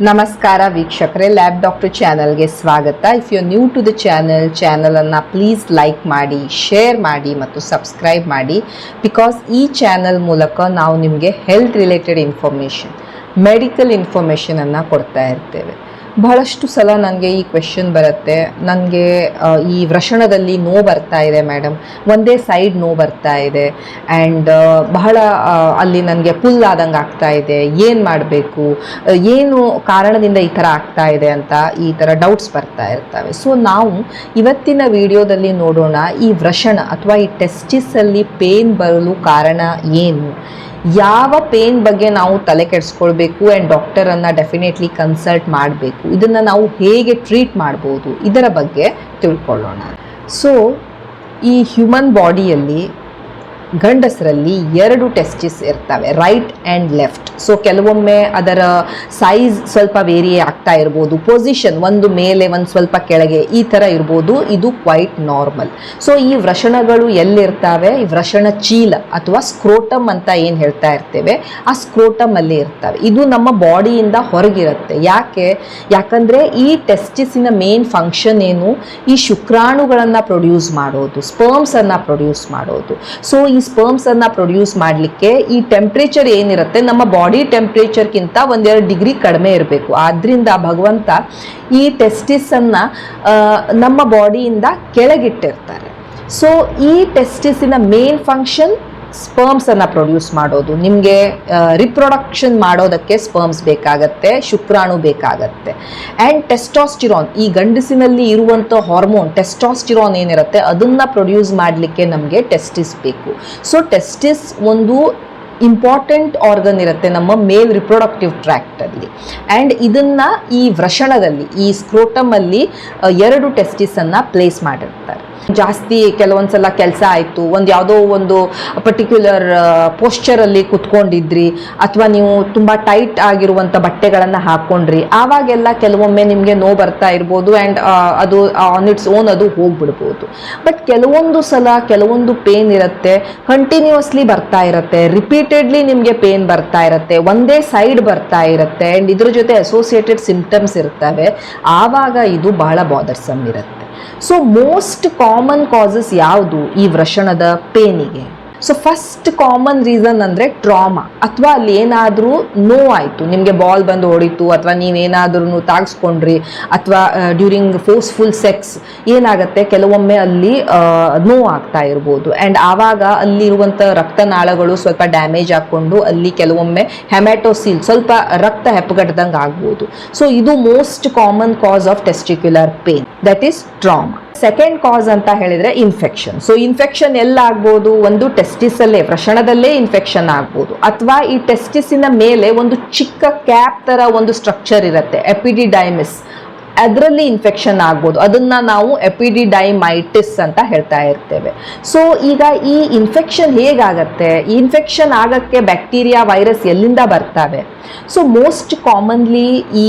ನಮಸ್ಕಾರ ವೀಕ್ಷಕರೇ, lab doctor ಚಾನಲ್ಗೆ ಸ್ವಾಗತ. If you new to the ಚಾನಲನ್ನು ಪ್ಲೀಸ್ ಲೈಕ್ ಮಾಡಿ, ಶೇರ್ ಮಾಡಿ ಮತ್ತು ಸಬ್ಸ್ಕ್ರೈಬ್ ಮಾಡಿ. ಬಿಕಾಸ್ ಈ ಚಾನಲ್ ಮೂಲಕ ನಾವು ನಿಮಗೆ ಹೆಲ್ತ್ ರಿಲೇಟೆಡ್ ಇನ್ಫಾರ್ಮೇಷನ್, ಮೆಡಿಕಲ್ ಇನ್ಫಾರ್ಮೇಷನನ್ನು ಕೊಡ್ತಾ ಇರ್ತೇವೆ. ಬಹಳಷ್ಟು ಸಲ ನನಗೆ ಈ ಕ್ವೆಶನ್ ಬರುತ್ತೆ, ನನಗೆ ಈ ವೃಷಣದಲ್ಲಿ ನೋವು ಬರ್ತಾ ಇದೆ ಮೇಡಮ್, ಒಂದೇ ಸೈಡ್ ನೋವು ಬರ್ತಾ ಇದೆ ಆ್ಯಂಡ್ ಬಹಳ ಅಲ್ಲಿ ನನಗೆ ಪುಲ್ ಆದಂಗೆ ಆಗ್ತಾ ಇದೆ, ಏನು ಮಾಡಬೇಕು, ಏನು ಕಾರಣದಿಂದ ಈ ಥರ ಆಗ್ತಾ ಇದೆ ಅಂತ ಈ ಥರ ಡೌಟ್ಸ್ ಬರ್ತಾ ಇರ್ತವೆ. ಸೊ ನಾವು ಇವತ್ತಿನ ವಿಡಿಯೋದಲ್ಲಿ ನೋಡೋಣ, ಈ ವೃಷಣ ಅಥವಾ ಈ ಟೆಸ್ಟಿಸಲ್ಲಿ ಪೇನ್ ಬರಲು ಕಾರಣ ಏನು, ಯಾವ ಪೇನ್ ಬಗ್ಗೆ ನಾವು ತಲೆ ಕೆಡಿಸ್ಕೊಳ್ಬೇಕು ಆ್ಯಂಡ್ ಡಾಕ್ಟರನ್ನು ಡೆಫಿನೆಟ್ಲಿ ಕನ್ಸಲ್ಟ್ ಮಾಡಬೇಕು, ಇದನ್ನು ನಾವು ಹೇಗೆ ಟ್ರೀಟ್ ಮಾಡ್ಬೋದು, ಇದರ ಬಗ್ಗೆ ತಿಳ್ಕೊಳ್ಳೋಣ. ಸೊ ಈ ಹ್ಯೂಮನ್ ಬಾಡಿಯಲ್ಲಿ ಗಂಡಸರಲ್ಲಿ 2 ಟೆಸ್ಟಿಸ್ ಇರ್ತವೆ, ರೈಟ್ ಆ್ಯಂಡ್ ಲೆಫ್ಟ್. ಸೊ ಕೆಲವೊಮ್ಮೆ ಅದರ ಸೈಜ್ ಸ್ವಲ್ಪ ವೇರಿ ಆಗ್ತಾ ಇರ್ಬೋದು, ಪೊಸಿಷನ್ ಒಂದು ಮೇಲೆ ಒಂದು ಸ್ವಲ್ಪ ಕೆಳಗೆ ಈ ಥರ ಇರ್ಬೋದು, ಇದು ಕ್ವೈಟ್ ನಾರ್ಮಲ್. ಸೊ ಈ ವೃಷಣಗಳು ಎಲ್ಲಿರ್ತವೆ, ಈ ವೃಷಣ ಚೀಲ ಅಥವಾ ಸ್ಕ್ರೋಟಮ್ ಅಂತ ಏನು ಹೇಳ್ತಾ ಇರ್ತೇವೆ, ಆ ಸ್ಕ್ರೋಟಮ್ ಅಲ್ಲಿ ಇರ್ತವೆ. ಇದು ನಮ್ಮ ಬಾಡಿಯಿಂದ ಹೊರಗಿರುತ್ತೆ. ಯಾಕಂದರೆ ಈ ಟೆಸ್ಟಿಸಿನ ಮೇನ್ ಫಂಕ್ಷನ್ ಏನು, ಈ ಶುಕ್ರಾಣುಗಳನ್ನು ಪ್ರೊಡ್ಯೂಸ್ ಮಾಡೋದು, ಸ್ಪರ್ಮ್ಸನ್ನು ಪ್ರೊಡ್ಯೂಸ್ ಮಾಡೋದು. ಸೊ ಈ ಸ್ಪರ್ಮ್ಸನ್ನು ಪ್ರೊಡ್ಯೂಸ್ ಮಾಡಲಿಕ್ಕೆ ಈ ಟೆಂಪ್ರೇಚರ್ ಏನಿರುತ್ತೆ ನಮ್ಮ ಬಾಡಿ ಟೆಂಪ್ರೇಚರ್ಗಿಂತ 1-2 ಡಿಗ್ರಿ ಕಡಿಮೆ ಇರಬೇಕು. ಆದ್ದರಿಂದ ಭಗವಂತ ಈ ಟೆಸ್ಟಿಸನ್ನು ನಮ್ಮ ಬಾಡಿಯಿಂದ ಕೆಳಗಿಟ್ಟಿರ್ತಾರೆ. ಸೊ ಈ ಟೆಸ್ಟಿಸಿನ ಮೇನ್ ಫಂಕ್ಷನ್ ಸ್ಪರ್ಮ್ಸನ್ನು ಪ್ರೊಡ್ಯೂಸ್ ಮಾಡೋದು. ನಿಮಗೆ ರಿಪ್ರೊಡಕ್ಷನ್ ಮಾಡೋದಕ್ಕೆ ಸ್ಪರ್ಮ್ಸ್ ಬೇಕಾಗತ್ತೆ, ಶುಕ್ರಾಣು ಬೇಕಾಗತ್ತೆ. ಆ್ಯಂಡ್ ಟೆಸ್ಟಾಸ್ಟಿರಾನ್, ಈ ಗಂಡಸಿನಲ್ಲಿ ಇರುವಂಥ ಹಾರ್ಮೋನ್ ಟೆಸ್ಟಾಸ್ಟಿರಾನ್ ಏನಿರುತ್ತೆ ಅದನ್ನು ಪ್ರೊಡ್ಯೂಸ್ ಮಾಡಲಿಕ್ಕೆ ನಮಗೆ ಟೆಸ್ಟಿಸ್ ಬೇಕು. ಸೊ ಟೆಸ್ಟಿಸ್ ಒಂದು ಇಂಪಾರ್ಟೆಂಟ್ ಆರ್ಗನ್ ಇರುತ್ತೆ ನಮ್ಮ ಮೇಲ್ ರಿಪ್ರೊಡಕ್ಟಿವ್ ಟ್ರ್ಯಾಕ್ಟಲ್ಲಿ. ಆ್ಯಂಡ್ ಇದನ್ನು ಈ ವೃಷಣದಲ್ಲಿ, ಈ ಸ್ಕ್ರೋಟಮಲ್ಲಿ 2 ಟೆಸ್ಟಿಸನ್ನು ಪ್ಲೇಸ್ ಮಾಡಿರ್ತಾರೆ. ಜಾಸ್ತಿ ಕೆಲವೊಂದ್ಸಲ ಕೆಲಸ ಆಯಿತು, ಯಾವುದೋ ಒಂದು ಪರ್ಟಿಕ್ಯುಲರ್ ಪೋಶ್ಚರಲ್ಲಿ ಕುತ್ಕೊಂಡಿದ್ರಿ ಅಥವಾ ನೀವು ತುಂಬ ಟೈಟ್ ಆಗಿರುವಂಥ ಬಟ್ಟೆಗಳನ್ನು ಹಾಕ್ಕೊಂಡ್ರಿ, ಆವಾಗೆಲ್ಲ ಕೆಲವೊಮ್ಮೆ ನಿಮಗೆ ನೋವು ಬರ್ತಾ ಇರ್ಬೋದು ಆ್ಯಂಡ್ ಅದು ಆನ್ ಇಟ್ಸ್ ಓನ್ ಅದು ಹೋಗ್ಬಿಡ್ಬೋದು. ಬಟ್ ಕೆಲವೊಂದು ಸಲ ಕೆಲವೊಂದು ಪೇನ್ ಇರುತ್ತೆ, ಕಂಟಿನ್ಯೂಸ್ಲಿ ಬರ್ತಾ ಇರುತ್ತೆ, ರಿಪೀಟೆಡ್ಲಿ ನಿಮಗೆ ಪೇನ್ ಬರ್ತಾ ಇರುತ್ತೆ, ಒಂದೇ ಸೈಡ್ ಬರ್ತಾ ಇರುತ್ತೆ ಆ್ಯಂಡ್ ಇದ್ರ ಜೊತೆ ಅಸೋಸಿಯೇಟೆಡ್ ಸಿಂಪ್ಟಮ್ಸ್ ಇರ್ತವೆ. ಆವಾಗ ಇದು ಬಹಳ ಬಾದರ್ಸಮ್ ಇರುತ್ತೆ. ಸೊ ಮೋಸ್ಟ್ ಕಾಮನ್ ಕಾಸಸ್ ಯಾವುದು ಈ ವೃಷಣದ ಪೇನಿಗೆ? ಸೊ ಫಸ್ಟ್ ಕಾಮನ್ ರೀಸನ್ ಅಂದರೆ ಟ್ರಾಮಾ, ಅಥವಾ ಅಲ್ಲಿ ಏನಾದರೂ ನೋವಾಯಿತು, ನಿಮಗೆ ಬಾಲ್ ಬಂದು ಹೊಡಿತು ಅಥವಾ ನೀವೇನಾದ್ರೂ ತಾಗಿಸ್ಕೊಂಡ್ರಿ ಅಥವಾ ಡ್ಯೂರಿಂಗ್ ಫೋರ್ಸ್ಫುಲ್ ಸೆಕ್ಸ್ ಏನಾಗುತ್ತೆ, ಕೆಲವೊಮ್ಮೆ ಅಲ್ಲಿ ನೋವಾಗ್ತಾ ಇರ್ಬೋದು. ಆ್ಯಂಡ್ ಆವಾಗ ಅಲ್ಲಿರುವಂಥ ರಕ್ತನಾಳಗಳು ಸ್ವಲ್ಪ ಡ್ಯಾಮೇಜ್ ಆಗಿಕೊಂಡು ಅಲ್ಲಿ ಕೆಲವೊಮ್ಮೆ ಹೆಮ್ಯಾಟೋಸಿಲ್, ಸ್ವಲ್ಪ ರಕ್ತ ಹೆಪ್ಪಗಟ್ಟದಂಗೆ ಆಗ್ಬೋದು. ಸೊ ಇದು most common cause of testicular pain, that is trauma. Second cause ಅಂತ ಹೇಳಿದ್ರೆ ಇನ್ಫೆಕ್ಷನ್. ಸೊ ಇನ್ಫೆಕ್ಷನ್ ಎಲ್ಲ ಆಗ್ಬೋದು, ಒಂದು ಟೆಸ್ಟಿಸಲ್ಲೇ, ವೃಷಣದಲ್ಲೇ ಇನ್ಫೆಕ್ಷನ್ ಆಗ್ಬೋದು, ಅಥವಾ ಈ ಟೆಸ್ಟಿಸಿನ ಮೇಲೆ ಒಂದು ಚಿಕ್ಕ ಕ್ಯಾಪ್ ತರ ಒಂದು ಸ್ಟ್ರಕ್ಚರ್ ಇರುತ್ತೆ, ಎಪಿಡಿಡೈಮಿಸ್, ಅದರಲ್ಲಿ ಇನ್ಫೆಕ್ಷನ್ ಆಗ್ಬೋದು. ಅದನ್ನು ನಾವು ಎಪಿಡಿಡೈಮೈಟಿಸ್ ಅಂತ ಹೇಳ್ತಾ ಇರ್ತೇವೆ. ಸೊ ಈಗ ಈ ಇನ್ಫೆಕ್ಷನ್ ಹೇಗಾಗತ್ತೆ, ಈ ಇನ್ಫೆಕ್ಷನ್ ಆಗಕ್ಕೆ ಬ್ಯಾಕ್ಟೀರಿಯಾ, ವೈರಸ್ ಎಲ್ಲಿಂದ ಬರ್ತವೆ? ಸೊ ಮೋಸ್ಟ್ ಕಾಮನ್ಲಿ ಈ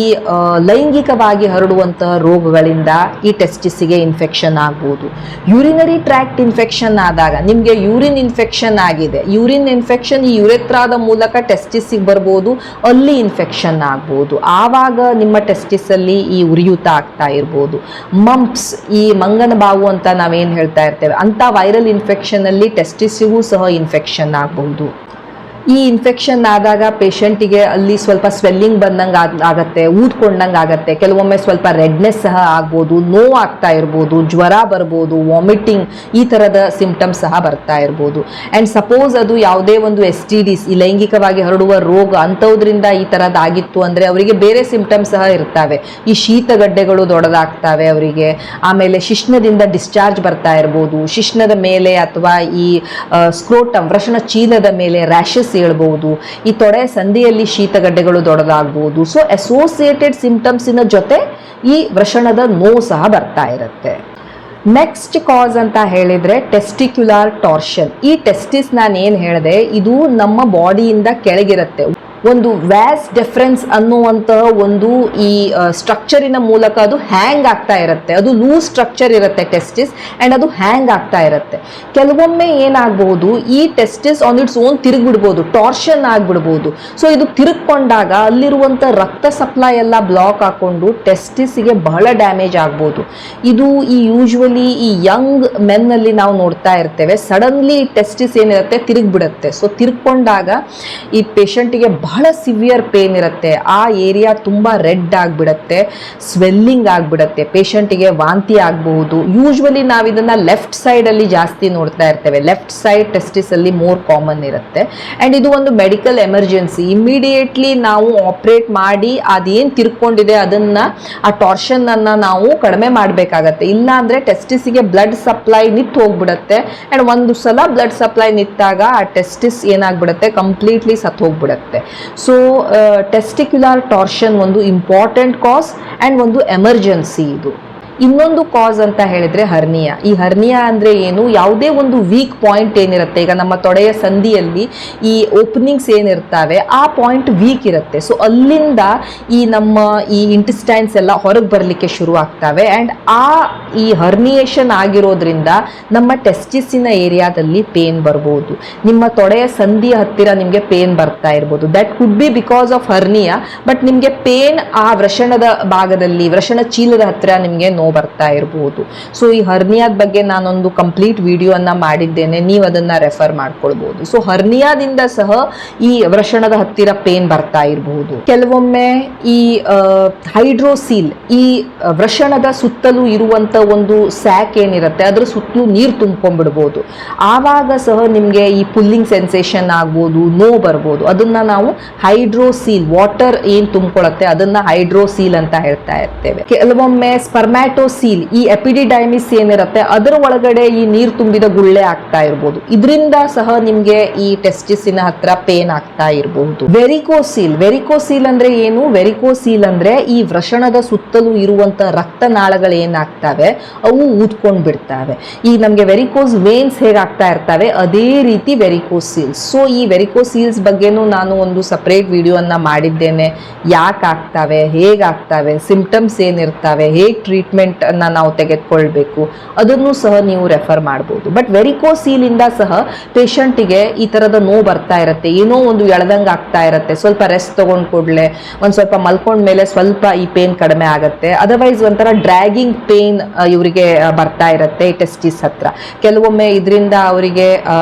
ಲೈಂಗಿಕವಾಗಿ ಹರಡುವಂಥ ರೋಗಗಳಿಂದ ಈ ಟೆಸ್ಟಿಸಿಗೆ ಇನ್ಫೆಕ್ಷನ್ ಆಗ್ಬೋದು. ಯೂರಿನರಿ ಟ್ರ್ಯಾಕ್ಟ್ ಇನ್ಫೆಕ್ಷನ್ ಆದಾಗ, ನಿಮಗೆ ಯೂರಿನ್ ಇನ್ಫೆಕ್ಷನ್ ಆಗಿದೆ, ಯೂರಿನ್ ಇನ್ಫೆಕ್ಷನ್ ಈ ಯುರೆತ್ರಾದ ಮೂಲಕ ಟೆಸ್ಟಿಸಿಗೆ ಬರ್ಬೋದು, ಅಲ್ಲಿ ಇನ್ಫೆಕ್ಷನ್ ಆಗ್ಬೋದು. ಆವಾಗ ನಿಮ್ಮ ಟೆಸ್ಟಿಸಲ್ಲಿ ಈ ಉರಿಯುತ ಆಗ್ತಾ ಇರ್ಬೋದು. ಮಂಪ್ಸ್, ಈ ಮಂಗನ ಬಾವು ಅಂತ ನಾವೇನು ಹೇಳ್ತಾ ಇರ್ತೇವೆ, ಅಂಥ ವೈರಲ್ ಇನ್ಫೆಕ್ಷನಲ್ಲಿ ಟೆಸ್ಟಿಸಿಗೂ ಸಹ ಇನ್ಫೆಕ್ಷನ್ ಆಗಬಹುದು. ಈ ಇನ್ಫೆಕ್ಷನ್ ಆದಾಗ ಪೇಷಂಟಿಗೆ ಅಲ್ಲಿ ಸ್ವಲ್ಪ ಸ್ವೆಲ್ಲಿಂಗ್ ಬಂದಂಗೆ ಆಗತ್ತೆ, ಊದ್ಕೊಂಡಂಗೆ ಆಗತ್ತೆ, ಕೆಲವೊಮ್ಮೆ ಸ್ವಲ್ಪ ರೆಡ್ನೆಸ್ ಸಹ ಆಗ್ಬೋದು, ನೋವು ಆಗ್ತಾ ಇರ್ಬೋದು, ಜ್ವರ ಬರ್ಬೋದು, ವಾಮಿಟಿಂಗ್, ಈ ಥರದ ಸಿಂಪ್ಟಮ್ಸ್ ಸಹ ಬರ್ತಾ ಇರ್ಬೋದು. ಆ್ಯಂಡ್ ಸಪೋಸ್ ಅದು ಯಾವುದೇ ಒಂದು STDs, ಈ ಲೈಂಗಿಕವಾಗಿ ಹರಡುವ ರೋಗ ಅಂಥದ್ರಿಂದ ಈ ಥರದ್ದಾಗಿತ್ತು ಅಂದರೆ ಅವರಿಗೆ ಬೇರೆ ಸಿಂಪ್ಟಮ್ಸ್ ಸಹ ಇರ್ತವೆ. ಈ ಶೀತಗಡ್ಡೆಗಳು ದೊಡ್ಡದಾಗ್ತವೆ ಅವರಿಗೆ, ಆಮೇಲೆ ಶಿಶ್ನದಿಂದ ಡಿಸ್ಚಾರ್ಜ್ ಬರ್ತಾ ಇರ್ಬೋದು, ಶಿಶ್ನದ ಮೇಲೆ ಅಥವಾ ಈ ಸ್ಕ್ರೋಟಮ್, ವೃಷಣ ಚೀಲದ ಮೇಲೆ ರ್ಯಾಷಸ್ ಹೇಳ್ಬಹುದು, ಈ ತೊಡೆ ಸಂಧಿಯಲ್ಲಿ ಶೀತಗಡ್ಡೆಗಳು ದೊಡ್ಡದಾಗಬಹುದು. ಸೊ ಅಸೋಸಿಯೇಟೆಡ್ ಸಿಂಪ್ಟಮ್ಸಿನ ಜೊತೆ ಈ ವೃಷಣದ ನೋವು ಸಹ ಬರ್ತಾ ಇರುತ್ತೆ. ನೆಕ್ಸ್ಟ್ ಕಾಸ್ ಅಂತ ಹೇಳಿದ್ರೆ ಟೆಸ್ಟಿಕ್ಯುಲರ್ ಟಾರ್ಷನ್. ಈ ಟೆಸ್ಟಿಸ್ ನಾನು ಏನು ಹೇಳಿದೆ, ಇದು ನಮ್ಮ ಬಾಡಿಯಿಂದ ಕೆಳಗಿರುತ್ತೆ, ಒಂದು ವ್ಯಾಸ್ ಡಿಫರೆನ್ಸ್ ಅನ್ನುವಂತಹ ಒಂದು ಈ ಸ್ಟ್ರಕ್ಚರಿನ ಮೂಲಕ ಅದು ಹ್ಯಾಂಗ್ ಆಗ್ತಾ ಇರುತ್ತೆ. ಅದು ಲೂಸ್ ಸ್ಟ್ರಕ್ಚರ್ ಇರುತ್ತೆ ಟೆಸ್ಟಿಸ್ ಆ್ಯಂಡ್ ಅದು ಹ್ಯಾಂಗ್ ಆಗ್ತಾ ಇರುತ್ತೆ. ಕೆಲವೊಮ್ಮೆ ಏನಾಗಬಹುದು, ಈ ಟೆಸ್ಟಿಸ್ ಆನ್ ಇಟ್ಸ್ ಓನ್ ತಿರುಗಿಬಿಡ್ಬೋದು, ಟಾರ್ಷನ್ ಆಗಿಬಿಡ್ಬೋದು. ಸೊ ಇದು ತಿರುಗ್ಕೊಂಡಾಗ ಅಲ್ಲಿರುವಂಥ ರಕ್ತ ಸಪ್ಲೈ ಎಲ್ಲ ಬ್ಲಾಕ್ ಹಾಕೊಂಡು ಟೆಸ್ಟಿಸ್ಗೆ ಬಹಳ ಡ್ಯಾಮೇಜ್ ಆಗ್ಬೋದು. ಇದು ಈ ಯೂಶ್ವಲಿ ಈ ಯಂಗ್ ಮೆನ್ನಲ್ಲಿ ನಾವು ನೋಡ್ತಾ ಇರ್ತೇವೆ. ಸಡನ್ಲಿ ಟೆಸ್ಟಿಸ್ ಏನಿರುತ್ತೆ ತಿರುಗಿಬಿಡುತ್ತೆ. ಸೊ ತಿರ್ಕೊಂಡಾಗ ಈ ಪೇಷಂಟಿಗೆ ಬಹಳ ಸಿವಿಯರ್ ಪೇನ್ ಇರುತ್ತೆ. ಆ ಏರಿಯಾ ತುಂಬ ರೆಡ್ ಆಗಿಬಿಡುತ್ತೆ, ಸ್ವೆಲ್ಲಿಂಗ್ ಆಗಿಬಿಡುತ್ತೆ, ಪೇಷಂಟಿಗೆ ವಾಂತಿ ಆಗಬಹುದು. ಯೂಶ್ವಲಿ ನಾವು ಇದನ್ನು ಲೆಫ್ಟ್ ಸೈಡಲ್ಲಿ ಜಾಸ್ತಿ ನೋಡ್ತಾ ಇರ್ತೇವೆ. ಲೆಫ್ಟ್ ಸೈಡ್ ಟೆಸ್ಟಿಸಲ್ಲಿ ಮೋರ್ ಕಾಮನ್ ಇರುತ್ತೆ. ಆ್ಯಂಡ್ ಇದು ಒಂದು ಮೆಡಿಕಲ್ ಎಮರ್ಜೆನ್ಸಿ. ಇಮಿಡಿಯೇಟ್ಲಿ ನಾವು ಆಪ್ರೇಟ್ ಮಾಡಿ ಅದೇನು ತಿರ್ಕೊಂಡಿದೆ ಅದನ್ನು, ಆ ಟಾರ್ಷನನ್ನು ನಾವು ಕಡಿಮೆ ಮಾಡಬೇಕಾಗತ್ತೆ. ಇಲ್ಲಾಂದರೆ ಟೆಸ್ಟಿಸಿಗೆ ಬ್ಲಡ್ ಸಪ್ಲೈ ನಿಂತು ಹೋಗ್ಬಿಡುತ್ತೆ. ಆ್ಯಂಡ್ ಒಂದು ಸಲ ಬ್ಲಡ್ ಸಪ್ಲೈ ನಿಂತಾಗ ಆ ಟೆಸ್ಟಿಸ್ ಏನಾಗ್ಬಿಡುತ್ತೆ, ಕಂಪ್ಲೀಟ್ಲಿ ಸತ್ತು ಹೋಗ್ಬಿಡುತ್ತೆ. ಸೊ ಟೆಸ್ಟಿಕ್ಯುಲರ್ ಟಾರ್ಷನ್ ಒಂದು ಇಂಪಾರ್ಟೆಂಟ್ ಕಾಸ್ ಆ್ಯಂಡ್ ಒಂದು ಎಮರ್ಜೆನ್ಸಿ ಇದು. ಇನ್ನೊಂದು ಕಾಸ್ ಅಂತ ಹೇಳಿದ್ರೆ ಹರ್ನಿಯಾ. ಈ ಹರ್ನಿಯಾ ಅಂದರೆ ಏನು, ಯಾವುದೇ ಒಂದು ವೀಕ್ ಪಾಯಿಂಟ್ ಏನಿರುತ್ತೆ, ಈಗ ನಮ್ಮ ತೊಡೆಯ ಸಂಧಿಯಲ್ಲಿ ಈ ಓಪನಿಂಗ್ಸ್ ಏನಿರ್ತವೆ ಆ ಪಾಯಿಂಟ್ ವೀಕ್ ಇರುತ್ತೆ. ಸೊ ಅಲ್ಲಿಂದ ಈ ನಮ್ಮ ಈ ಇಂಟೆಸ್ಟೈನ್ಸ್ ಎಲ್ಲ ಹೊರಗೆ ಬರಲಿಕ್ಕೆ ಶುರು ಆಗ್ತವೆ. ಆ್ಯಂಡ್ ಈ ಹರ್ನಿಯೇಷನ್ ಆಗಿರೋದ್ರಿಂದ ನಮ್ಮ ಟೆಸ್ಟಿಸಿನ ಏರಿಯಾದಲ್ಲಿ ಪೇನ್ ಬರ್ಬೋದು. ನಿಮ್ಮ ತೊಡೆಯ ಸಂಧಿಯ ಹತ್ತಿರ ನಿಮಗೆ ಪೇನ್ ಬರ್ತಾ ಇರ್ಬೋದು. That could be because of hernia. But ನಿಮಗೆ ಪೇನ್ ಆ ವೃಷಣದ ಭಾಗದಲ್ಲಿ, ವೃಷಣ ಚೀಲದ ಹತ್ತಿರ ನಿಮಗೆ ಬರ್ತಾ ಇರಬಹುದು. ಸೊ ಈ ಹರ್ನಿಯಾದ ಬಗ್ಗೆ ನಾನೊಂದು ಕಂಪ್ಲೀಟ್ ವಿಡಿಯೋನ ಮಾಡಿದ್ದೇನೆ, ನೀವು ಅದನ್ನ ರೆಫರ್ ಮಾಡ್ಕೊಳ್ಬಹುದು. ಸೊ ಹರ್ನಿಯಾದಿಂದ ಸಹ ಈ ವೃಷಣದ ಹತ್ತಿರ ಪೇನ್ ಬರ್ತಾ ಇರಬಹುದು. ಕೆಲವೊಮ್ಮೆ ಈ ಹೈಡ್ರೋಸೀಲ್, ಈ ವೃಷಣದ ಸುತ್ತಲೂ ಇರುವಂತ ಒಂದು ಸ್ಯಾಕ್ ಏನಿರುತ್ತೆ ಅದ್ರ ಸುತ್ತಲೂ ನೀರು ತುಂಬ್ಕೊಂಡ್ಬಿಡ್ಬೋದು. ಆವಾಗ ಸಹ ನಿಮಗೆ ಈ ಪುಲ್ಲಿಂಗ್ ಸೆನ್ಸೇಷನ್ ಆಗ್ಬೋದು, ನೋವು ಬರ್ಬೋದು. ಅದನ್ನ ನಾವು ಹೈಡ್ರೋಸೀಲ್, ವಾಟರ್ ಏನ್ ತುಂಬ್ಕೊಳತ್ತೆ ಅದನ್ನ ಹೈಡ್ರೋಸೀಲ್ ಅಂತ ಹೇಳ್ತಾ ಇರ್ತೇವೆ. ಕೆಲವೊಮ್ಮೆ ಸ್ಪರ್ಮ್ಯಾಟೋಸೀಲ್, ಈ ಎಪಿಡಿಡೈಮಿಸ್ ಏನಿರುತ್ತೆ ಅದರ ಒಳಗಡೆ ಈ ನೀರು ತುಂಬಿದ ಗುಳ್ಳೆ ಆಗ್ತಾ ಇರ್ಬೋದು. ಇದರಿಂದ ಸಹ ನಿಮ್ಗೆ ಈ ಟೆಸ್ಟಿಸಿನ ಹತ್ರ ಪೇನ್ ಆಗ್ತಾ ಇರಬಹುದು. ವೆರಿಕೋಸೀಲ್, ವೆರಿಕೋಸೀಲ್ ಅಂದ್ರೆ ಏನು? ವೆರಿಕೋಸೀಲ್ ಅಂದ್ರೆ ಈ ವೃಷಣದ ಸುತ್ತಲೂ ಇರುವಂತ ರಕ್ತನಾಳಗಳು ಏನಾಗ್ತವೆ ಅವು ಊದ್ಕೊಂಡ್ ಬಿಡ್ತವೆ. ಈ ನಮ್ಗೆ ವೆರಿಕೋಸ್ ವೇನ್ಸ್ ಹೇಗಾಗ್ತಾ ಇರ್ತವೆ ಅದೇ ರೀತಿ ವೆರಿಕೋಸೀಲ್ಸ್. ಸೊ ಈ ವೆರಿಕೋಸೀಲ್ಸ್ ಬಗ್ಗೆನೂ ನಾನು ಒಂದು ಸಪರೇಟ್ ವಿಡಿಯೋನ ಮಾಡಿದ್ದೇನೆ. ಯಾಕೆ ಆಗ್ತವೆ, ಹೇಗಾಗ್ತವೆ, ಸಿಂಪ್ಟಮ್ಸ್ ಏನಿರ್ತವೆ, ಹೇಗೆ ಟ್ರೀಟ್ಮೆಂಟ್ ಅನ್ನ ನಾವು ತೆಗೆದುಕೊಳ್ಬೇಕು ಅದನ್ನು ಸಹ ನೀವು ರೆಫರ್ ಮಾಡಬಹುದು. ಬಟ್ ವೆರಿಕೋಸೀಲ್ ಇಂದ ಸಹ ಪೇಷಂಟಿಗೆ ಈ ತರದ ನೋವು ಬರ್ತಾ ಇರುತ್ತೆ, ಏನೋ ಒಂದು ಎಳ್ದಂಗೆ ಆಗ್ತಾ ಇರುತ್ತೆ. ಸ್ವಲ್ಪ ರೆಸ್ಟ್ ತಗೊಂಡ್ ಕೂಡಲೇ ಒಂದ್ ಸ್ವಲ್ಪ ಮಲ್ಕೊಂಡ ಮೇಲೆ ಸ್ವಲ್ಪ ಈ ಪೇನ್ ಕಡಿಮೆ ಆಗುತ್ತೆ. ಅದರ್ವೈಸ್ ಒಂಥರ ಡ್ರ್ಯಾಗಿಂಗ್ ಪೇನ್ ಇವರಿಗೆ ಬರ್ತಾ ಇರುತ್ತೆ ಟೆಸ್ಟಿಸ್ ಹತ್ರ. ಕೆಲವೊಮ್ಮೆ ಇದರಿಂದ ಅವರಿಗೆ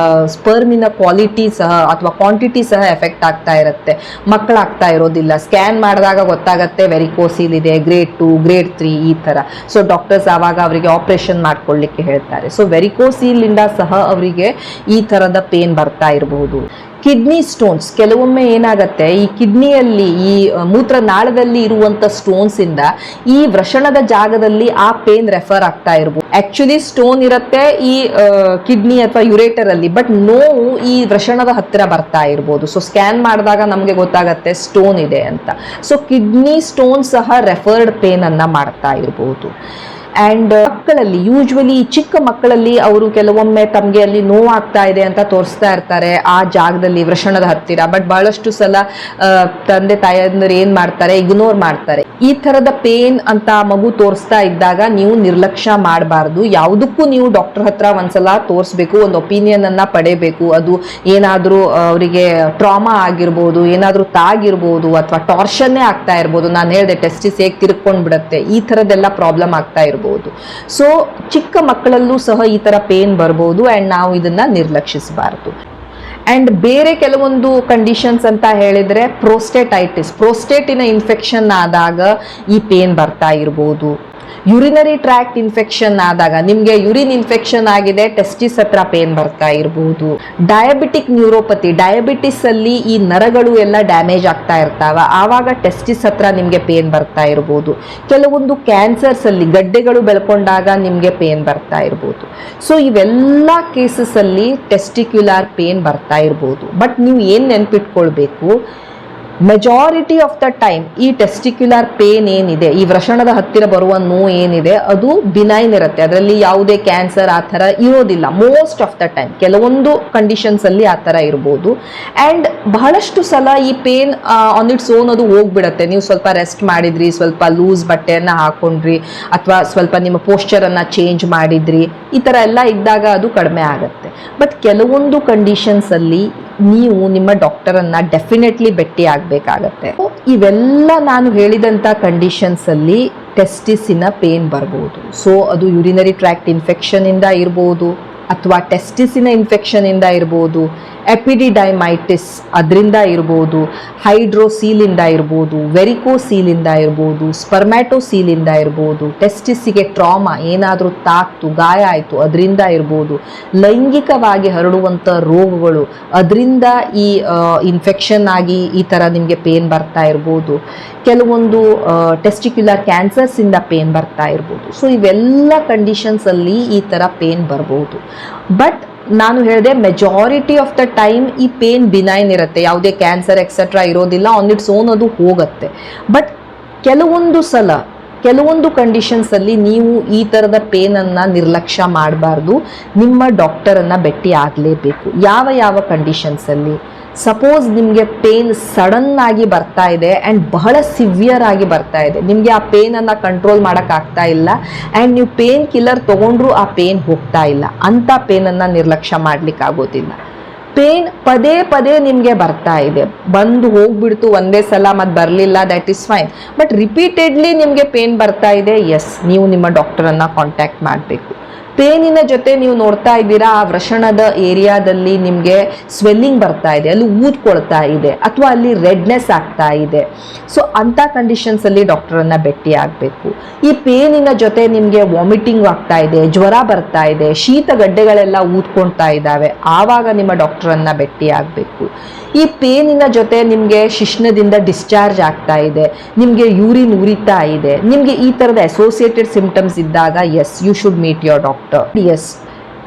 ಸ್ಪರ್ಮಿನ ಕ್ವಾಲಿಟಿ ಸಹ ಅಥವಾ ಕ್ವಾಂಟಿಟಿ ಸಹ ಎಫೆಕ್ಟ್ ಆಗ್ತಾ ಇರುತ್ತೆ. ಮಕ್ಕಳಾಗ್ತಾ ಇರೋದಿಲ್ಲ. ಸ್ಕ್ಯಾನ್ ಮಾಡಿದಾಗ ಗೊತ್ತಾಗತ್ತೆ ವೆರಿಕೋಸೀಲ್ ಇದೆ, ಗ್ರೇಡ್ 2, ಗ್ರೇಡ್ 3 ಈ ತರ. ಸೊ ಡಾಕ್ಟರ್ಸ್ ಆವಾಗ ಅವರಿಗೆ ಆಪರೇಷನ್ ಮಾಡ್ಕೊಳ್ಳಿಕ್ಕೆ ಹೇಳ್ತಾರೆ. ಸೊ ವೆರಿಕೋಸೀಲ್ ಇಂದ ಸಹ ಅವರಿಗೆ ಈ ತರದ ಪೇನ್ ಬರ್ತಾ ಇರಬಹುದು. ಕಿಡ್ನಿ ಸ್ಟೋನ್ಸ್, ಕೆಲವೊಮ್ಮೆ ಏನಾಗತ್ತೆ ಈ ಕಿಡ್ನಿಯಲ್ಲಿ, ಈ ಮೂತ್ರನಾಳದಲ್ಲಿ ಇರುವಂತ ಸ್ಟೋನ್ಸ್ ಇಂದ ಈ ವೃಷಣದ ಜಾಗದಲ್ಲಿ ಆ ಪೇನ್ ರೆಫರ್ ಆಗ್ತಾ ಇರ್ಬೋದು. ಆಕ್ಚುಲಿ ಸ್ಟೋನ್ ಇರುತ್ತೆ ಈ ಕಿಡ್ನಿ ಅಥವಾ ಯುರೇಟರ್ ಅಲ್ಲಿ, ಬಟ್ ನೋವು ಈ ವೃಷಣದ ಹತ್ತಿರ ಬರ್ತಾ ಇರ್ಬೋದು. ಸೊ ಸ್ಕ್ಯಾನ್ ಮಾಡಿದಾಗ ನಮಗೆ ಗೊತ್ತಾಗತ್ತೆ ಸ್ಟೋನ್ ಇದೆ ಅಂತ. ಸೊ ಕಿಡ್ನಿ ಸ್ಟೋನ್ ಸಹ ರೆಫರ್ಡ್ ಪೇನ್ ಅನ್ನ ಮಾಡ್ತಾ ಇರ್ಬೋದು. ಆ್ಯಂಡ್ ಮಕ್ಕಳಲ್ಲಿ, ಯೂಶ್ವಲಿ ಚಿಕ್ಕ ಮಕ್ಕಳಲ್ಲಿ ಅವರು ಕೆಲವೊಮ್ಮೆ ತಮಗೆ ಅಲ್ಲಿ ನೋವಾಗ್ತಾ ಇದೆ ಅಂತ ತೋರಿಸ್ತಾ ಇರ್ತಾರೆ ಆ ಜಾಗದಲ್ಲಿ, ವೃಷಣದ ಹತ್ತಿರ. ಬಟ್ ಬಹಳಷ್ಟು ಸಲ ತಂದೆ ತಾಯಿಯಂದ್ರೆ ಏನ್ ಮಾಡ್ತಾರೆ, ಇಗ್ನೋರ್ ಮಾಡ್ತಾರೆ. ಈ ತರದ ಪೇನ್ ಅಂತ ಮಗು ತೋರಿಸ್ತಾ ಇದ್ದಾಗ ನೀವು ನಿರ್ಲಕ್ಷ್ಯ ಮಾಡಬಾರ್ದು. ಯಾವುದಕ್ಕೂ ನೀವು ಡಾಕ್ಟರ್ ಹತ್ರ ಒಂದ್ಸಲ ತೋರಿಸ್ಬೇಕು, ಒಂದು ಒಪಿನಿಯನ್ ಅನ್ನ ಪಡೆಯಬೇಕು. ಅದು ಏನಾದ್ರೂ ಅವರಿಗೆ ಟ್ರಾಮಾ ಆಗಿರ್ಬೋದು, ಏನಾದ್ರೂ ತಾಗಿರ್ಬೋದು, ಅಥವಾ ಟಾರ್ಷನ್ನೇ ಆಗ್ತಾ ಇರ್ಬೋದು. ನಾನು ಹೇಳಿದೆ ಟೆಸ್ಟಿಸ್ ಹೇಗೆ ತಿರ್ಕೊಂಡ್ ಬಿಡುತ್ತೆ, ಈ ತರದೆಲ್ಲ ಪ್ರಾಬ್ಲಮ್ ಆಗ್ತಾ ಇರ್ಬೋದು. ಸೊ ಚಿಕ್ಕ ಮಕ್ಕಳಲ್ಲೂ ಸಹ ಈ ತರ ಪೇನ್ ಬರ್ಬೋದು ಆ್ಯಂಡ್ ನಾವು ಇದನ್ನ ನಿರ್ಲಕ್ಷಿಸಬಾರದು. ಆ್ಯಂಡ್ ಬೇರೆ ಕೆಲವೊಂದು ಕಂಡೀಷನ್ಸ್ ಅಂತ ಹೇಳಿದ್ರೆ ಪ್ರೋಸ್ಟೇಟೈಟಿಸ್, ಪ್ರೋಸ್ಟೇಟಿನ ಇನ್ಫೆಕ್ಷನ್ ಆದಾಗ ಈ ಪೇನ್ ಬರ್ತಾ ಇರ್ಬೋದು. ಯುರಿನರಿ ಟ್ರ್ಯಾಕ್ಟ್ ಇನ್ಫೆಕ್ಷನ್ ಆದಾಗ, ನಿಮಗೆ ಯುರಿನ್ ಇನ್ಫೆಕ್ಷನ್ ಆಗಿದೆ, ಟೆಸ್ಟಿಸ್ ಹತ್ರ ಪೇನ್ ಬರ್ತಾ ಇರಬಹುದು. ಡಯಾಬಿಟಿಕ್ ನ್ಯೂರೋಪತಿ, ಡಯಾಬಿಟಿಸ್ ಅಲ್ಲಿ ಈ ನರಗಳು ಎಲ್ಲ ಡ್ಯಾಮೇಜ್ ಆಗ್ತಾ ಇರ್ತಾವ, ಆವಾಗ ಟೆಸ್ಟಿಸ್ ಹತ್ರ ನಿಮಗೆ ಪೇನ್ ಬರ್ತಾ ಇರಬಹುದು. ಕೆಲವೊಂದು ಕ್ಯಾನ್ಸರ್ಸ್ ಅಲ್ಲಿ ಗಡ್ಡೆಗಳು ಬೆಳ್ಕೊಂಡಾಗ ನಿಮಗೆ ಪೇನ್ ಬರ್ತಾ ಇರಬಹುದು. ಸೊ ಇವೆಲ್ಲ ಕೇಸಸ್ ಅಲ್ಲಿ ಟೆಸ್ಟಿಕ್ಯುಲರ್ ಪೇನ್ ಬರ್ತಾ ಇರಬಹುದು. ಬಟ್ ನೀವು ಏನು ನೆನ್ಪಿಟ್ಕೊಳ್ಬೇಕು, ಮೆಜಾರಿಟಿ ಆಫ್ ದ ಟೈಮ್ ಈ ಟೆಸ್ಟಿಕ್ಯುಲರ್ ಪೇನ್ ಏನಿದೆ, ಈ ವೃಷಣದ ಹತ್ತಿರ ಬರುವ ನೋವು ಏನಿದೆ, ಅದು ಬಿನೈನ್ ಇರುತ್ತೆ. ಅದರಲ್ಲಿ ಯಾವುದೇ ಕ್ಯಾನ್ಸರ್ ಆ ಥರ ಇರೋದಿಲ್ಲ ಮೋಸ್ಟ್ ಆಫ್ ದ ಟೈಮ್. ಕೆಲವೊಂದು ಕಂಡೀಷನ್ಸ್ ಅಲ್ಲಿ ಆ ಥರ ಇರ್ಬೋದು. ಆ್ಯಂಡ್ ಬಹಳಷ್ಟು ಸಲ ಈ ಪೇನ್ ಆನ್ ಇಟ್ಸ್ ಓನ್ ಅದು ಹೋಗ್ಬಿಡುತ್ತೆ. ನೀವು ಸ್ವಲ್ಪ ರೆಸ್ಟ್ ಮಾಡಿದ್ರಿ, ಸ್ವಲ್ಪ ಲೂಸ್ ಬಟ್ಟೆಯನ್ನು ಹಾಕೊಂಡ್ರಿ, ಅಥವಾ ಸ್ವಲ್ಪ ನಿಮ್ಮ ಪೋಸ್ಚರನ್ನು ಚೇಂಜ್ ಮಾಡಿದ್ರಿ, ಈ ಥರ ಎಲ್ಲ ಇದ್ದಾಗ ಅದು ಕಡಿಮೆ ಆಗುತ್ತೆ. ಬಟ್ ಕೆಲವೊಂದು ಕಂಡೀಷನ್ಸಲ್ಲಿ ನೀವು ನಿಮ್ಮ ಡಾಕ್ಟರನ್ನು ಡೆಫಿನೆಟ್ಲಿ ಭೇಟಿ ಆಗಬೇಕಾಗತ್ತೆ. ಇವೆಲ್ಲ ನಾನು ಹೇಳಿದಂಥ ಕಂಡೀಷನ್ಸಲ್ಲಿ ಟೆಸ್ಟಿಸಿನ ಪೇನ್ ಬರ್ಬೋದು. ಸೊ ಅದು ಯುರಿನರಿ ಟ್ರ್ಯಾಕ್ಟ್ ಇನ್ಫೆಕ್ಷನಿಂದ ಇರ್ಬೋದು, ಅಥವಾ ಟೆಸ್ಟಿಸಿನ ಇನ್ಫೆಕ್ಷನಿಂದ ಇರ್ಬೋದು, ಎಪಿಡಿಡೈಮೈಟಿಸ್ ಅದರಿಂದ ಇರ್ಬೋದು, ಹೈಡ್ರೋಸೀಲಿಂದ ಇರ್ಬೋದು, ವೆರಿಕೋಸೀಲಿಂದ ಇರ್ಬೋದು, ಸ್ಪರ್ಮ್ಯಾಟೋಸೀಲಿಂದ ಇರ್ಬೋದು, ಟೆಸ್ಟಿಸಿಗೆ ಟ್ರಾಮಾ ಏನಾದರೂ ತಾಕ್ತು, ಗಾಯ ಆಯಿತು ಅದರಿಂದ ಇರ್ಬೋದು, ಲೈಂಗಿಕವಾಗಿ ಹರಡುವಂಥ ರೋಗಗಳು ಅದರಿಂದ ಈ ಇನ್ಫೆಕ್ಷನ್ ಆಗಿ ಈ ಥರ ನಿಮಗೆ ಪೇನ್ ಬರ್ತಾ ಇರ್ಬೋದು, ಕೆಲವೊಂದು ಟೆಸ್ಟಿಕ್ಯುಲರ್ ಕ್ಯಾನ್ಸರ್ಸಿಂದ ಪೇನ್ ಬರ್ತಾ ಇರ್ಬೋದು. ಸೊ ಇವೆಲ್ಲ ಕಂಡೀಷನ್ಸಲ್ಲಿ ಈ ಥರ ಪೇನ್ ಬರ್ಬೋದು. ಬಟ್ ನಾನು ಹೇಳಿದೆ ಮೆಜಾರಿಟಿ ಆಫ್ ದ ಟೈಮ್ ಈ ಪೇನ್ ಬಿನೈನ್ ಇರುತ್ತೆ, ಯಾವುದೇ ಕ್ಯಾನ್ಸರ್ ಎಕ್ಸೆಟ್ರಾ ಇರೋದಿಲ್ಲ, ಆನ್ ಇಟ್ಸ್ ಓನ್ ಅದು ಹೋಗುತ್ತೆ. ಬಟ್ ಕೆಲವೊಂದು ಸಲ ಕೆಲವೊಂದು ಕಂಡೀಷನ್ಸಲ್ಲಿ ನೀವು ಈ ಥರದ ಪೇನನ್ನು ನಿರ್ಲಕ್ಷ್ಯ ಮಾಡಬಾರ್ದು, ನಿಮ್ಮ ಡಾಕ್ಟರನ್ನು ಭೇಟಿ ಆಗಲೇಬೇಕು. ಯಾವ ಯಾವ ಕಂಡೀಷನ್ಸಲ್ಲಿ? ಸಪೋಸ್ ನಿಮಗೆ ಪೇನ್ ಸಡನ್ ಆಗಿ ಬರ್ತಾ ಇದೆ ಆ್ಯಂಡ್ ಬಹಳ ಸಿವಿಯರ್ ಆಗಿ ಬರ್ತಾ ಇದೆ, ನಿಮಗೆ ಆ ಪೇನನ್ನು ಕಂಟ್ರೋಲ್ ಮಾಡೋಕ್ಕಾಗ್ತಾ ಇಲ್ಲ ಆ್ಯಂಡ್ ನೀವು ಪೇನ್ ಕಿಲ್ಲರ್ ತೊಗೊಂಡ್ರೂ ಆ ಪೇನ್ ಹೋಗ್ತಾ ಇಲ್ಲ, ಅಂಥ ಪೇನನ್ನು ನಿರ್ಲಕ್ಷ್ಯ ಮಾಡಲಿಕ್ಕಾಗೋದಿಲ್ಲ. ಪೇನ್ ಪದೇ ಪದೇ ನಿಮಗೆ ಬರ್ತಾ ಇದೆ, ಬಂದು ಹೋಗ್ಬಿಡ್ತು ಒಂದೇ ಸಲ ಮತ್ತು ಬರಲಿಲ್ಲ, that is fine. But repeatedly ನಿಮಗೆ ಪೇನ್ ಬರ್ತಾ ಇದೆ, ಎಸ್, ನೀವು ನಿಮ್ಮ ಡಾಕ್ಟರನ್ನು ಕಾಂಟ್ಯಾಕ್ಟ್ ಮಾಡಬೇಕು. ಪೇನಿನ ಜೊತೆ ನೀವು ನೋಡ್ತಾ ಇದ್ದೀರಾ ಆ ವೃಷಣದ ಏರಿಯಾದಲ್ಲಿ ನಿಮಗೆ ಸ್ವೆಲ್ಲಿಂಗ್ ಬರ್ತಾ ಇದೆ, ಅಲ್ಲಿ ಊದ್ಕೊಳ್ತಾ ಇದೆ, ಅಥವಾ ಅಲ್ಲಿ ರೆಡ್ನೆಸ್ ಆಗ್ತಾ ಇದೆ. ಸೊ ಅಂಥ ಕಂಡೀಷನ್ಸಲ್ಲಿ ಡಾಕ್ಟರನ್ನು ಭೇಟಿ ಆಗಬೇಕು. ಈ ಪೇನಿನ ಜೊತೆ ನಿಮಗೆ ವಾಮಿಟಿಂಗ್ ಆಗ್ತಾ ಇದೆ, ಜ್ವರ ಬರ್ತಾ ಇದೆ, ಶೀತಗಡ್ಡೆಗಳೆಲ್ಲ ಊದ್ಕೊಳ್ತಾ ಇದ್ದಾವೆ, ಆವಾಗ ನಿಮ್ಮ ಡಾಕ್ಟರನ್ನು ಭೇಟಿ ಆಗಬೇಕು. ಈ ಪೇನಿನ ಜೊತೆ ನಿಮಗೆ ಶಿಶ್ನದಿಂದ ಡಿಸ್ಚಾರ್ಜ್ ಆಗ್ತಾ ಇದೆ, ನಿಮಗೆ ಯೂರಿನ್ ಉರಿತಾ ಇದೆ, ನಿಮಗೆ ಈ ಥರದ ಅಸೋಸಿಯೇಟೆಡ್ ಸಿಂಪ್ಟಮ್ಸ್ ಇದ್ದಾಗ yes, you should meet your doctor. Yes,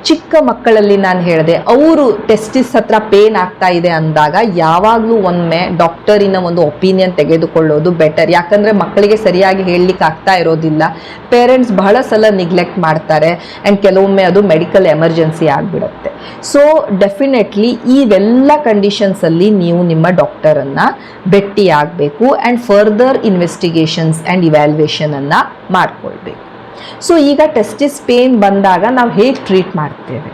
ಚಿಕ್ಕ ಮಕ್ಕಳಲ್ಲಿ ನಾನು ಹೇಳಿದೆ ಅವರು ಟೆಸ್ಟಿಸ್ ಹತ್ರ ಪೇನ್ ಆಗ್ತಾ ಇದೆ ಅಂದಾಗ ಯಾವಾಗಲೂ ಒಮ್ಮೆ ಡಾಕ್ಟರಿನ ಒಂದು ಒಪಿನಿಯನ್ ತೆಗೆದುಕೊಳ್ಳೋದು ಬೆಟರ್. ಯಾಕಂದರೆ ಮಕ್ಕಳಿಗೆ ಸರಿಯಾಗಿ ಹೇಳಲಿಕ್ಕೆ ಆಗ್ತಾ ಇರೋದಿಲ್ಲ, ಪೇರೆಂಟ್ಸ್ ಬಹಳ ಸಲ ನಿಗ್ಲೆಕ್ಟ್ ಮಾಡ್ತಾರೆ ಆ್ಯಂಡ್ ಕೆಲವೊಮ್ಮೆ ಅದು ಮೆಡಿಕಲ್ ಎಮರ್ಜೆನ್ಸಿ ಆಗಿಬಿಡುತ್ತೆ. ಸೊ ಡೆಫಿನೆಟ್ಲಿ ಇವೆಲ್ಲ ಕಂಡೀಷನ್ಸಲ್ಲಿ ನೀವು ನಿಮ್ಮ ಡಾಕ್ಟರನ್ನು ಭೇಟಿ ಆಗಬೇಕು ಆ್ಯಂಡ್ ಫರ್ದರ್ ಇನ್ವೆಸ್ಟಿಗೇಷನ್ಸ್ ಆ್ಯಂಡ್ ಇವ್ಯಾಲ್ಯೂಯೇಷನನ್ನು ಮಾಡಿಕೊಳ್ಬೇಕು. ಸೊ ಈಗ ಟೆಸ್ಟಿಸ್ ಪೇನ್ ಬಂದಾಗ ನಾವು ಹೇಗೆ ಟ್ರೀಟ್ ಮಾಡ್ತೇವೆ?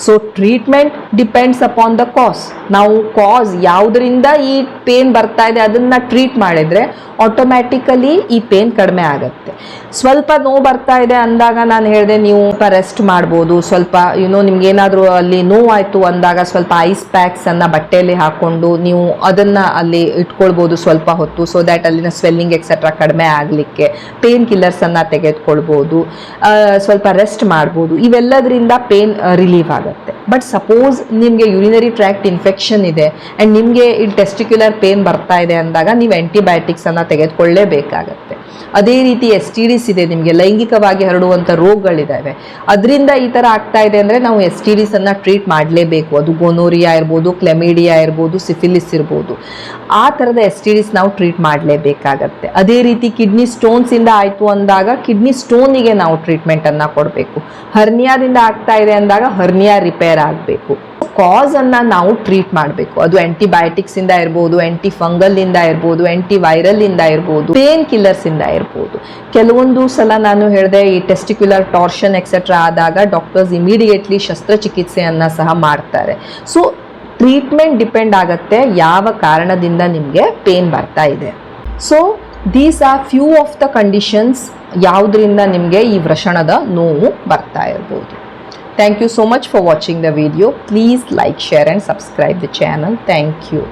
So treatment depends upon the ಕಾಸ್. ನಾವು ಕಾಸ್ ಯಾವುದರಿಂದ ಈ ಪೇನ್ ಬರ್ತಾ ಇದೆ ಅದನ್ನು ಟ್ರೀಟ್ ಮಾಡಿದರೆ ಆಟೋಮ್ಯಾಟಿಕಲಿ ಈ ಪೇನ್ ಕಡಿಮೆ ಆಗುತ್ತೆ. ಸ್ವಲ್ಪ ನೋವು ಬರ್ತಾ ಇದೆ ಅಂದಾಗ ನಾನು ಹೇಳಿದೆ ನೀವು ರೆಸ್ಟ್ ಮಾಡ್ಬೋದು, ಸ್ವಲ್ಪ ನಿಮ್ಗೆ ಏನಾದರೂ ಅಲ್ಲಿ ನೋವಾಯಿತು ಅಂದಾಗ ಸ್ವಲ್ಪ ಐಸ್ ಪ್ಯಾಕ್ಸನ್ನು ಬಟ್ಟೆಯಲ್ಲಿ ಹಾಕ್ಕೊಂಡು ನೀವು ಅದನ್ನು ಅಲ್ಲಿ ಇಟ್ಕೊಳ್ಬೋದು ಸ್ವಲ್ಪ ಹೊತ್ತು, ಸೊ ದ್ಯಾಟ್ ಅಲ್ಲಿನ ಸ್ವೆಲ್ಲಿಂಗ್ ಎಕ್ಸೆಟ್ರಾ ಕಡಿಮೆ ಆಗಲಿಕ್ಕೆ ಪೇನ್ ಕಿಲ್ಲರ್ಸನ್ನು ತೆಗೆದುಕೊಳ್ಬೋದು, ಸ್ವಲ್ಪ ರೆಸ್ಟ್ ಮಾಡ್ಬೋದು. ಇವೆಲ್ಲದರಿಂದ ಪೇನ್ ರಿಲೀವ್ ಆಗುತ್ತೆ. ಬಟ್ ಸಪೋಸ್ ನಿಮಗೆ ಯುರಿನರಿ ಟ್ರ್ಯಾಕ್ಟ್ ಇನ್ಫೆಕ್ಷನ್ ಇದೆ ಆ್ಯಂಡ್ ನಿಮಗೆ ಈ ಟೆಸ್ಟಿಕ್ಯುಲರ್ ಪೇನ್ ಬರ್ತಾ ಇದೆ ಅಂದಾಗ ನೀವು ಆ್ಯಂಟಿಬಯೋಟಿಕ್ಸನ್ನು ತೆಗೆದುಕೊಳ್ಳೇಬೇಕಾಗತ್ತೆ. ಅದೇ ರೀತಿ STDs ಇದೆ, ನಿಮಗೆ ಲೈಂಗಿಕವಾಗಿ ಹರಡುವಂಥ ರೋಗಗಳಿದ್ದಾವೆ, ಅದರಿಂದ ಈ ಥರ ಆಗ್ತಾ ಇದೆ ಅಂದರೆ ನಾವು STDಸನ್ನು ಟ್ರೀಟ್ ಮಾಡಲೇಬೇಕು. ಅದು ಗೋನೋರಿಯಾ ಇರ್ಬೋದು, ಕ್ಲೆಮಿಡಿಯಾ ಇರ್ಬೋದು, ಸಿಫಿಲಿಸ್ ಇರ್ಬೋದು, ಆ ಥರದ STDs ನಾವು ಟ್ರೀಟ್ ಮಾಡಲೇಬೇಕಾಗತ್ತೆ. ಅದೇ ರೀತಿ ಕಿಡ್ನಿ ಸ್ಟೋನ್ಸಿಂದ ಆಯಿತು ಅಂದಾಗ ಕಿಡ್ನಿ ಸ್ಟೋನಿಗೆ ನಾವು ಟ್ರೀಟ್ಮೆಂಟನ್ನು ಕೊಡಬೇಕು. ಹರ್ನಿಯಾದಿಂದ ಆಗ್ತಾ ಇದೆ ಅಂದಾಗ ಹರ್ನಿಯಾ ರಿಪೇರ್ ಆಗಬೇಕು. ಕಾಸನ್ನು ನಾವು ಟ್ರೀಟ್ ಮಾಡಬೇಕು. ಅದು ಆ್ಯಂಟಿಬಯೋಟಿಕ್ಸಿಂದ ಇರ್ಬೋದು, ಆ್ಯಂಟಿಫಂಗಲ್ಲಿಂದ ಇರ್ಬೋದು, ಆ್ಯಂಟಿವೈರಲಿಂದ ಇರ್ಬೋದು, ಪೇನ್ ಕಿಲ್ಲರ್ಸಿಂದ ಇರ್ಬೋದು. ಕೆಲವೊಂದು ಸಲ ನಾನು ಹೇಳಿದೆ ಈ ಟೆಸ್ಟಿಕ್ಯುಲರ್ ಟಾರ್ಷನ್ ಎಕ್ಸೆಟ್ರಾ ಆದಾಗ ಡಾಕ್ಟರ್ಸ್ ಇಮಿಡಿಯೇಟ್ಲಿ ಶಸ್ತ್ರಚಿಕಿತ್ಸೆಯನ್ನು ಸಹ ಮಾಡ್ತಾರೆ. ಸೊ ಟ್ರೀಟ್ಮೆಂಟ್ ಡಿಪೆಂಡ್ ಆಗುತ್ತೆ ಯಾವ ಕಾರಣದಿಂದ ನಿಮಗೆ ಪೇನ್ ಬರ್ತಾ ಇದೆ. So these are few of the conditions ಯಾವುದರಿಂದ ನಿಮಗೆ ಈ ವೃಷಣದ ನೋವು ಬರ್ತಾ ಇರ್ಬೋದು. Thank you so much for watching the video. Please like, share and subscribe the channel. Thank you.